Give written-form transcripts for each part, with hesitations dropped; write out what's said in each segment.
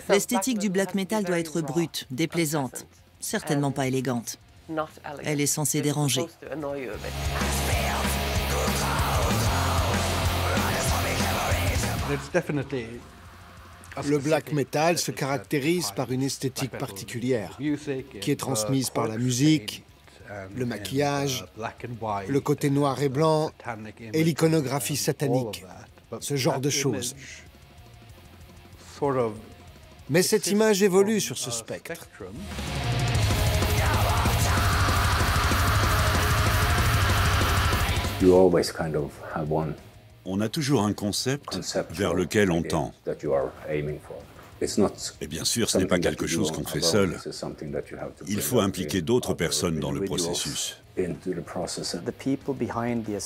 L'esthétique du black metal doit être brute, déplaisante, certainement pas élégante. Elle est censée déranger. Le black metal se caractérise par une esthétique particulière, qui est transmise par la musique, le maquillage, le côté noir et blanc et l'iconographie satanique, ce genre de choses. Mais cette image évolue sur ce spectre. On a toujours un concept vers lequel on tend. Et bien sûr, ce n'est pas quelque chose qu'on fait seul. Il faut impliquer d'autres personnes dans le processus.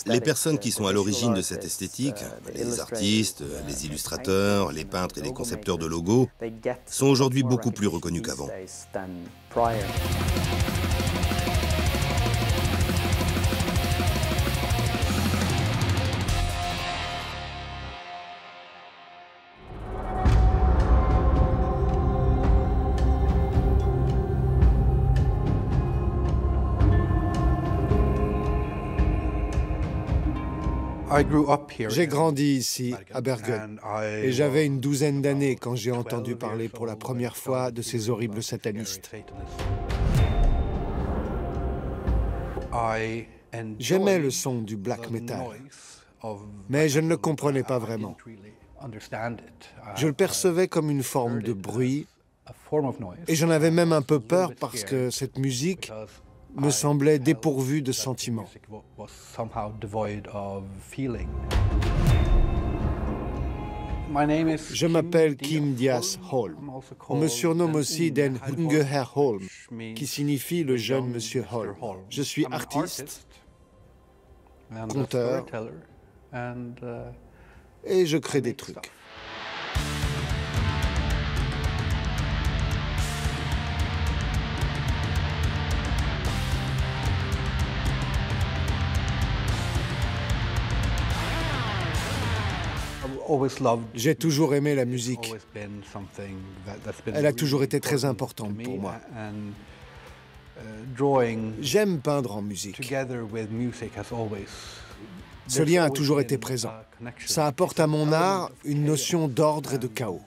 Les personnes qui sont à l'origine de cette esthétique, les artistes, les illustrateurs, les peintres et les concepteurs de logos, sont aujourd'hui beaucoup plus reconnus qu'avant. J'ai grandi ici, à Bergen, et j'avais une douzaine d'années quand j'ai entendu parler pour la première fois de ces horribles satanistes. J'aimais le son du black metal, mais je ne le comprenais pas vraiment. Je le percevais comme une forme de bruit, et j'en avais même un peu peur parce que cette musique me semblait dépourvue de sentiments. Je m'appelle Kim Dias Holm. On me surnomme aussi Den Unge Herr Holm, qui signifie le jeune monsieur Holm. Je suis artiste, conteur, et je crée des trucs. J'ai toujours aimé la musique. Elle a toujours été très importante pour moi. J'aime peindre en musique. Ce lien a toujours été présent. Ça apporte à mon art une notion d'ordre et de chaos.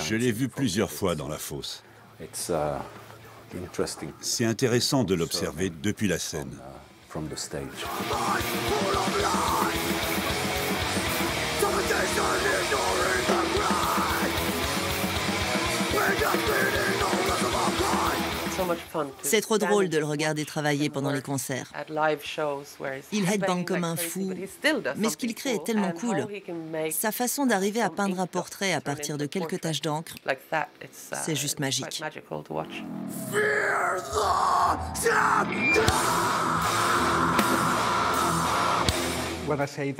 Je l'ai vu plusieurs fois dans la fosse. C'est intéressant de l'observer depuis la scène. C'est trop drôle de le regarder travailler pendant les concerts. Il headbang comme un fou, mais ce qu'il crée est tellement cool. Sa façon d'arriver à peindre un portrait à partir de quelques taches d'encre, c'est juste magique.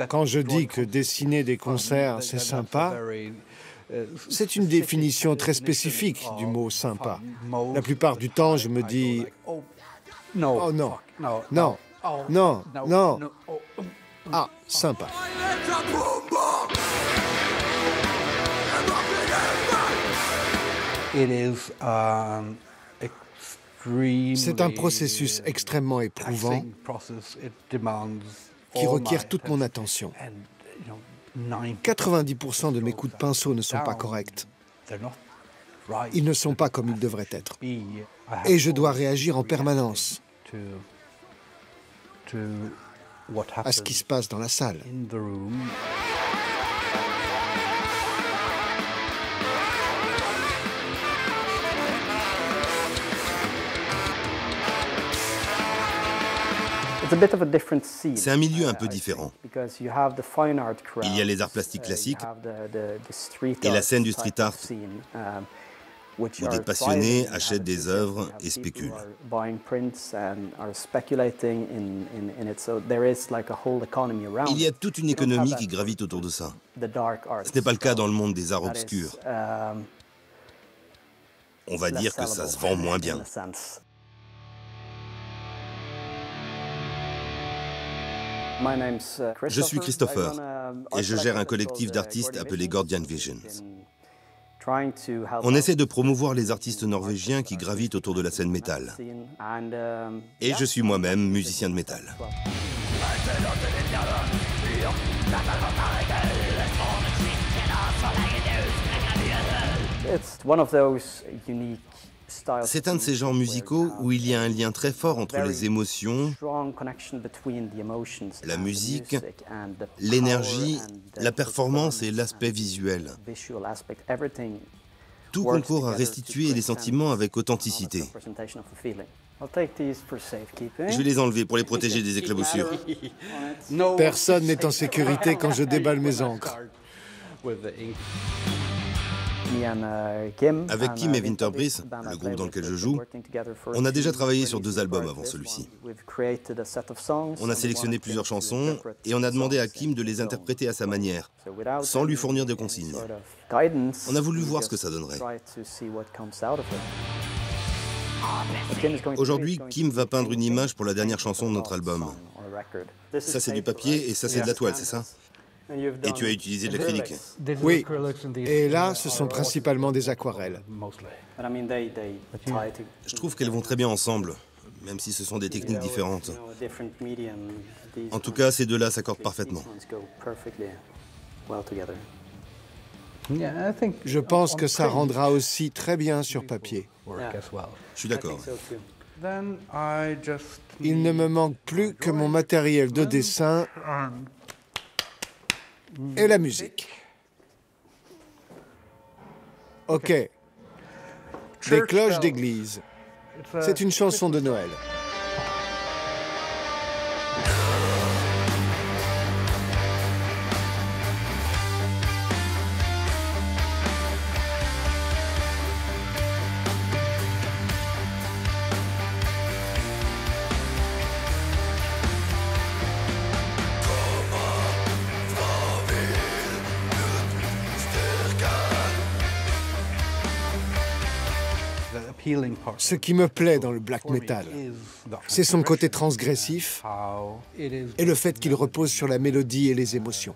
Quand je dis que dessiner des concerts, c'est sympa, c'est une définition très spécifique du mot « sympa ». La plupart du temps, je me dis « Oh non, non, non, non, ah, sympa ». C'est un processus extrêmement éprouvant qui requiert toute mon attention. 90% de mes coups de pinceau ne sont pas corrects. Ils ne sont pas comme ils devraient être. Et je dois réagir en permanence à ce qui se passe dans la salle. C'est un milieu un peu différent. Il y a les arts plastiques classiques et la scène du street art, où des passionnés achètent des œuvres et spéculent. Il y a toute une économie qui gravite autour de ça. Ce n'est pas le cas dans le monde des arts obscurs. On va dire que ça se vend moins bien. Je suis Christopher et je gère un collectif d'artistes appelé Gordian Visions. On essaie de promouvoir les artistes norvégiens qui gravitent autour de la scène métal. Et je suis moi-même musicien de métal. C'est un de ces genres musicaux où il y a un lien très fort entre les émotions, la musique, l'énergie, la performance et l'aspect visuel. Tout concourt à restituer les sentiments avec authenticité. Je vais les enlever pour les protéger des éclaboussures. Personne n'est en sécurité quand je déballe mes encres. Avec Kim et Winterbris, le groupe dans lequel je joue, on a déjà travaillé sur 2 albums avant celui-ci. On a sélectionné plusieurs chansons et on a demandé à Kim de les interpréter à sa manière, sans lui fournir de consignes. On a voulu voir ce que ça donnerait. Aujourd'hui, Kim va peindre une image pour la dernière chanson de notre album. Ça, c'est du papier et ça, c'est de la toile, c'est ça ? Et tu as utilisé de l'acrylique. Oui, et là, ce sont principalement des aquarelles. Je trouve qu'elles vont très bien ensemble, même si ce sont des techniques différentes. En tout cas, ces 2-là s'accordent parfaitement. Je pense que ça rendra aussi très bien sur papier. Je suis d'accord. Il ne me manque plus que mon matériel de dessin et la musique. Ok. Des cloches d'église. C'est une chanson de Noël. Ce qui me plaît dans le black metal, c'est son côté transgressif et le fait qu'il repose sur la mélodie et les émotions.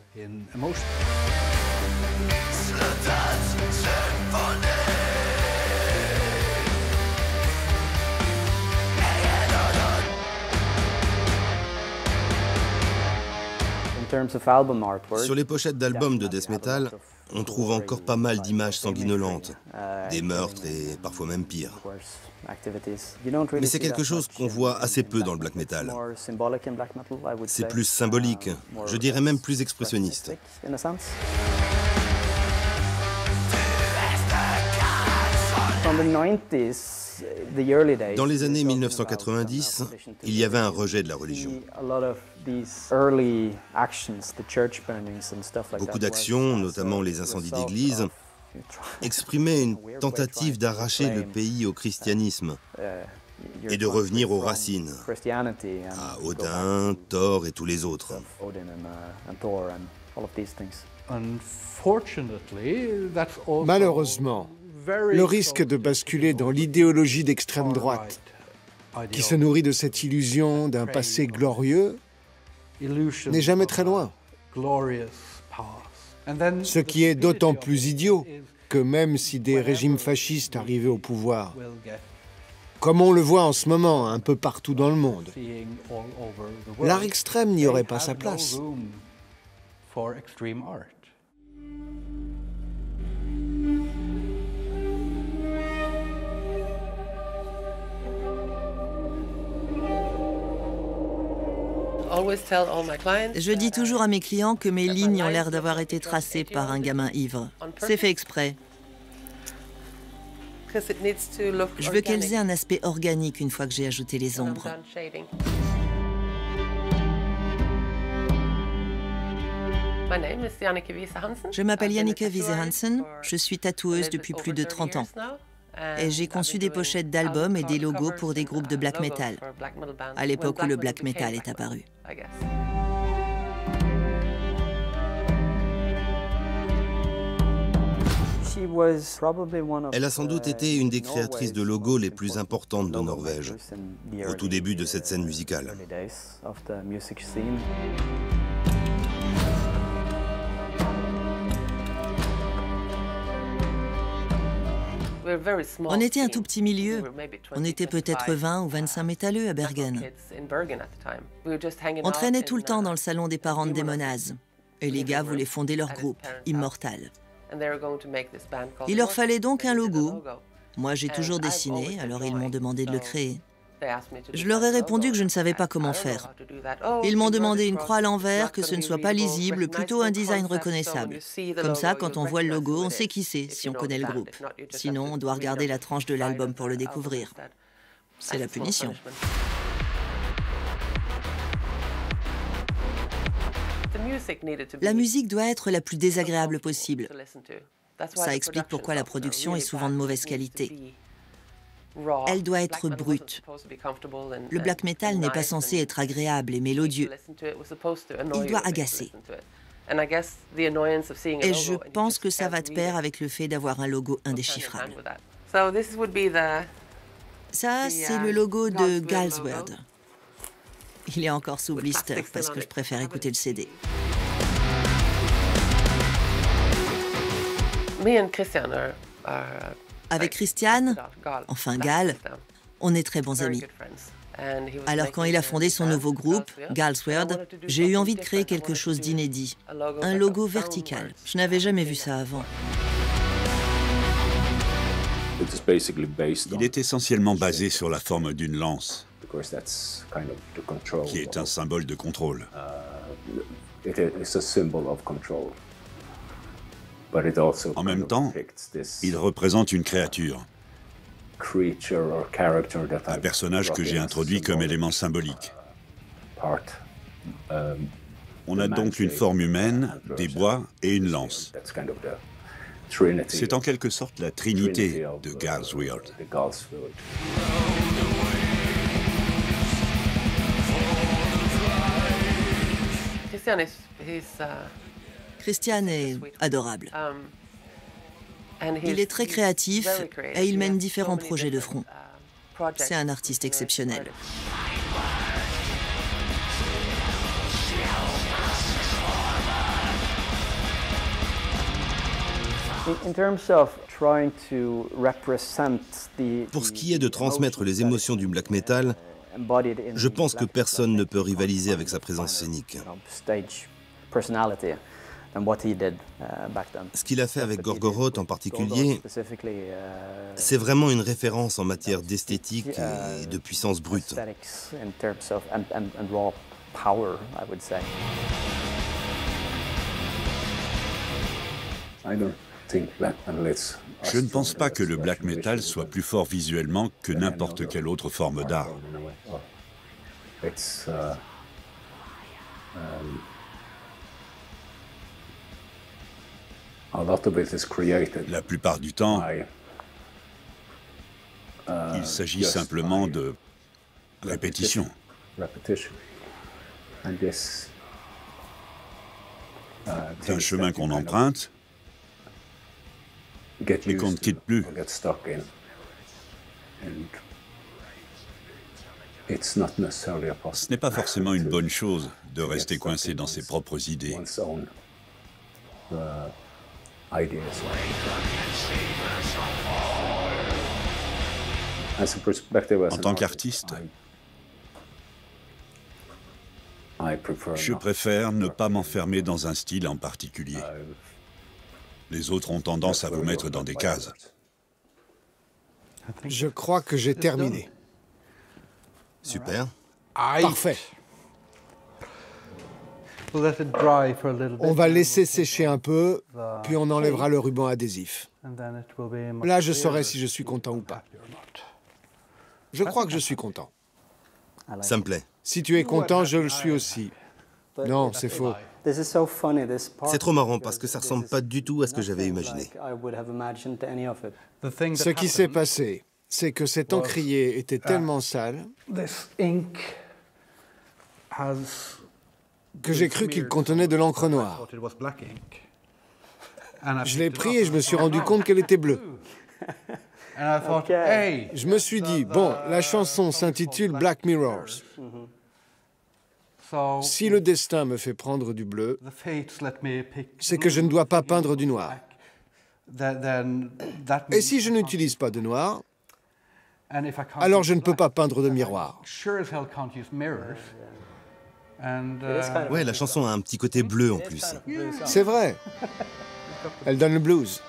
Sur les pochettes d'albums de death metal, on trouve encore pas mal d'images sanguinolentes, des meurtres et parfois même pire. Mais c'est quelque chose qu'on voit assez peu dans le black metal. C'est plus symbolique, je dirais même plus expressionniste. Dans les années 1990, il y avait un rejet de la religion. Beaucoup d'actions, notamment les incendies d'églises, exprimaient une tentative d'arracher le pays au christianisme et de revenir aux racines, à Odin, Thor et tous les autres. Malheureusement, le risque de basculer dans l'idéologie d'extrême droite, qui se nourrit de cette illusion d'un passé glorieux, n'est jamais très loin. Ce qui est d'autant plus idiot que même si des régimes fascistes arrivaient au pouvoir, comme on le voit en ce moment un peu partout dans le monde, l'art extrême n'y aurait pas sa place. Je dis toujours à mes clients que mes lignes ont l'air d'avoir été tracées par un gamin ivre. C'est fait exprès. Je veux qu'elles aient un aspect organique une fois que j'ai ajouté les ombres. Je m'appelle Jannike Wiese Hansen, je suis tatoueuse depuis plus de 30 ans. Et j'ai conçu des pochettes d'albums et des logos pour des groupes de black metal, à l'époque où le black metal est apparu. Elle a sans doute été une des créatrices de logos les plus importantes de Norvège, au tout début de cette scène musicale. On était un tout petit milieu. On était peut-être 20 ou 25 métalleux à Bergen. On traînait tout le temps dans le salon des parents de Démonaz. Et les gars voulaient fonder leur groupe, Immortal. Il leur fallait donc un logo. Moi, j'ai toujours dessiné, alors ils m'ont demandé de le créer. Je leur ai répondu que je ne savais pas comment faire. Ils m'ont demandé une croix à l'envers, que ce ne soit pas lisible, plutôt un design reconnaissable. Comme ça, quand on voit le logo, on sait qui c'est, si on connaît le groupe. Sinon, on doit regarder la tranche de l'album pour le découvrir. C'est la punition. La musique doit être la plus désagréable possible. Ça explique pourquoi la production est souvent de mauvaise qualité. Elle doit être brute. Le black metal n'est pas censé être agréable et mélodieux. Il doit agacer. Et je pense que ça va de pair avec le fait d'avoir un logo indéchiffrable. Ça, c'est le logo de Galsworld. Il est encore sous blister parce que je préfère écouter le CD. Avec Christian, enfin Gal, on est très bons amis. Alors quand il a fondé son nouveau groupe, Galsworld, j'ai eu envie de créer quelque chose d'inédit, un logo vertical. Je n'avais jamais vu ça avant. Il est essentiellement basé sur la forme d'une lance, qui est un symbole de contrôle. En même temps, il représente une créature, un personnage que j'ai introduit comme élément symbolique. On a donc une forme humaine, des bois et une lance. C'est en quelque sorte la trinité de Galsworld. Christian est adorable. Il est très créatif et il mène différents projets de front. C'est un artiste exceptionnel. Pour ce qui est de transmettre les émotions du black metal, je pense que personne ne peut rivaliser avec sa présence scénique. Ce qu'il a fait avec Gorgoroth en particulier, c'est vraiment une référence en matière d'esthétique et de puissance brute. Je ne pense pas que le black metal soit plus fort visuellement que n'importe quelle autre forme d'art. La plupart du temps, il s'agit simplement de répétition. D'un chemin qu'on emprunte et qu'on ne quitte plus. Ce n'est pas forcément une bonne chose de rester coincé dans ses propres idées. En tant qu'artiste, je préfère ne pas m'enfermer dans un style en particulier. Les autres ont tendance à vous mettre dans des cases. Je crois que j'ai terminé. Super. Parfait. On va laisser sécher un peu, puis on enlèvera le ruban adhésif. Là, je saurai si je suis content ou pas. Je crois que je suis content. Ça me plaît. Si tu es content, je le suis aussi. Non, c'est faux. C'est trop marrant parce que ça ressemble pas du tout à ce que j'avais imaginé. Ce qui s'est passé, c'est que cet encrier était tellement sale que j'ai cru qu'il contenait de l'encre noire. Je l'ai pris et je me suis rendu compte qu'elle était bleue. Je me suis dit, bon, la chanson s'intitule Black Mirrors. Si le destin me fait prendre du bleu, c'est que je ne dois pas peindre du noir. Et si je n'utilise pas de noir, alors je ne peux pas peindre de miroir. Ouais, la chanson a un petit côté bleu en plus. C'est vrai. Elle donne le blues.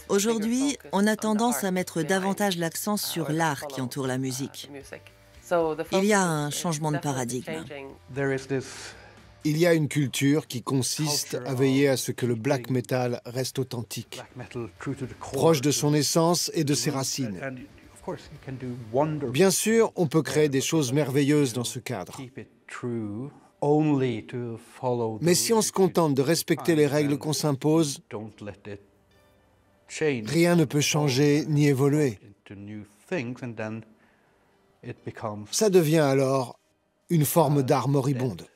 Aujourd'hui, on a tendance à mettre davantage l'accent sur l'art qui entoure la musique. Il y a un changement de paradigme. Il y a une culture qui consiste à veiller à ce que le black metal reste authentique, proche de son essence et de ses racines. Bien sûr, on peut créer des choses merveilleuses dans ce cadre. Mais si on se contente de respecter les règles qu'on s'impose, rien ne peut changer ni évoluer. Ça devient alors une forme d'art moribonde.